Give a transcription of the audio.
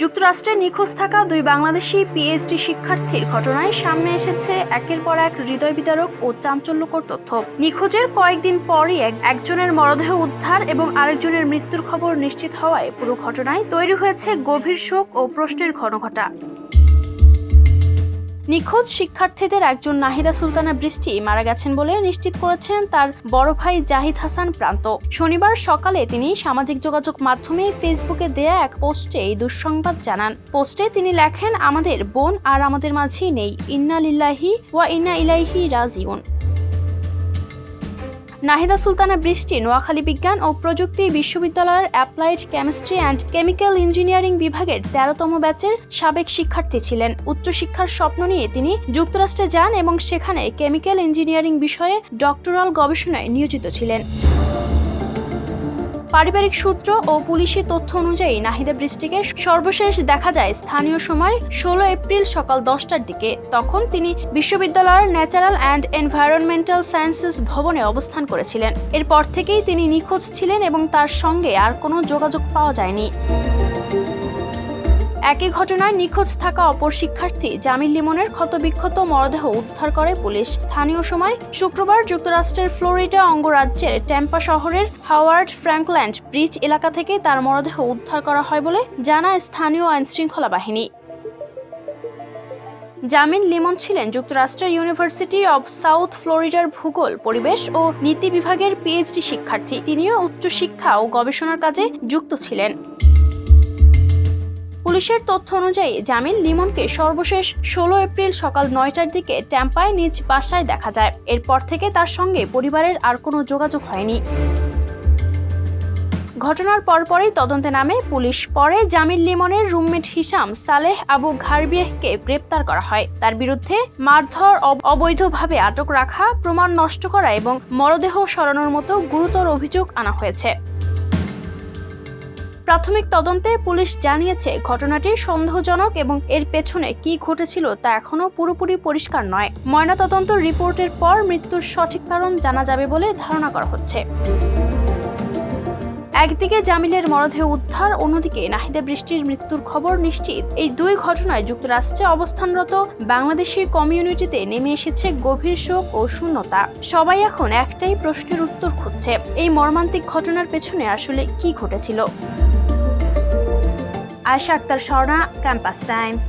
যুক্তরাষ্ট্রে নিখোঁজ থাকা দুই বাংলাদেশি পিএইচডি শিক্ষার্থীর ঘটনায় সামনে এসেছে একের পর এক হৃদয় বিদারক ও চাঞ্চল্যকর তথ্য। নিখোঁজের কয়েকদিন পরই একজনের মরদেহ উদ্ধার এবং আরেকজনের মৃত্যুর খবর নিশ্চিত হওয়ায় পুরো ঘটনায় তৈরি হয়েছে গভীর শোক ও প্রশ্নের ঘনঘটা। নিখোঁজ শিক্ষার্থীদের একজন নাহিদা সুলতানা বৃষ্টি মারা গেছেন বলে নিশ্চিত করেছেন তার বড় ভাই জাহিদ হাসান প্রান্ত। শনিবার সকালে তিনি সামাজিক যোগাযোগ মাধ্যমে ফেসবুকে দেয়া এক পোস্টে এই দুঃসংবাদ জানান। পোস্টে তিনি লেখেন, আমাদের বোন আর আমাদের মাঝেই নেই, ইন্না লিল্লাহি ওয়া ইন্না ইলাইহি রাজিউন। নাহিদা সুলতানা বৃষ্টি নোয়াখালী বিজ্ঞান ও প্রযুক্তি বিশ্ববিদ্যালয়ের applied chemistry and chemical engineering বিভাগের 13তম ব্যাচের সাবেক শিক্ষার্থী ছিলেন। উচ্চশিক্ষার স্বপ্ন নিয়ে তিনি যুক্তরাষ্ট্রে যান এবং সেখানে কেমিক্যাল ইঞ্জিনিয়ারিং বিষয়ে ডক্টরাল গবেষণায় নিয়োজিত ছিলেন। পারিবারিক সূত্র ও পুলিশি তথ্য অনুযায়ী নাহিদা বৃষ্টিকে সর্বশেষ দেখা যায় স্থানীয় সময় 16 এপ্রিল সকাল 10টার দিকে। তখন তিনি বিশ্ববিদ্যালয়ের ন্যাচারাল অ্যান্ড এনভায়রনমেন্টাল সায়েন্সেস ভবনে অবস্থান করেছিলেন। এরপর থেকেই তিনি নিখোঁজ ছিলেন এবং তার সঙ্গে আর কোনো যোগাযোগ পাওয়া যায়নি। একই ঘটনায় নিখোঁজ থাকা অপর শিক্ষার্থী জামিল লিমনের ক্ষতবিক্ষত মরদেহ উদ্ধার করে পুলিশ। স্থানীয় সময় শুক্রবার যুক্তরাষ্ট্রের ফ্লোরিডা অঙ্গরাজ্যের ট্যাম্পা শহরের হাওয়ার্ড ফ্র্যাঙ্কল্যান্ড ব্রিজ এলাকা থেকে তার মরদেহ উদ্ধার করা হয় বলে জানায় স্থানীয় আইনশৃঙ্খলা বাহিনী। জামিল লিমন ছিলেন যুক্তরাষ্ট্রের ইউনিভার্সিটি অব সাউথ ফ্লোরিডার ভূগোল, পরিবেশ ও নীতি বিভাগের পিএইচডি শিক্ষার্থী। তিনিও উচ্চশিক্ষা ও গবেষণার কাজে যুক্ত ছিলেন। পুলিশের তথ্য অনুযায়ী জামিল লিমনকে সর্বশেষ 16 এপ্রিল সকাল 9টার দিকে ট্যাম্পায় নিজ বাসায় দেখা যায়। এরপর থেকে তার সঙ্গে পরিবারের আর কোনো যোগাযোগ হয়নি। ঘটনার পরপরই তদন্তে নামে পুলিশ। পরে জামিল লিমনের রুমমেট হিসাম সালেহ আবু ঘারবিয়েহকে গ্রেপ্তার করা হয়। তার বিরুদ্ধে মারধর, অবৈধভাবে আটক রাখা, প্রমাণ নষ্ট করা এবং মরদেহ সরানোর মতো গুরুতর অভিযোগ আনা হয়েছে। প্রাথমিক তদন্তে পুলিশ জানিয়েছে ঘটনাটি সন্দেহজনক এবং এর পেছনে কি ঘটেছিল তা এখনো পুরোপুরি পরিষ্কার নয়। ময়নাতদন্ত রিপোর্টের পর মৃত্যুর সঠিক কারণ জানা যাবে বলে ধারণা করা হচ্ছে। একদিকে জামিলের মরদেহ উদ্ধার, অন্যদিকে নাহিদা বৃষ্টির মৃত্যুর খবর নিশ্চিত। এই দুই ঘটনায় যুক্তরাষ্ট্রে অবস্থানরত বাংলাদেশি কমিউনিটিতে নেমে এসেছে গভীর শোক ও শূন্যতা। সবাই এখন একটাই প্রশ্নের উত্তর খুঁজছে, এই মর্মান্তিক ঘটনার পেছনে আসলে কি ঘটেছিল। Ayesha Akter Swarna, Campus Times.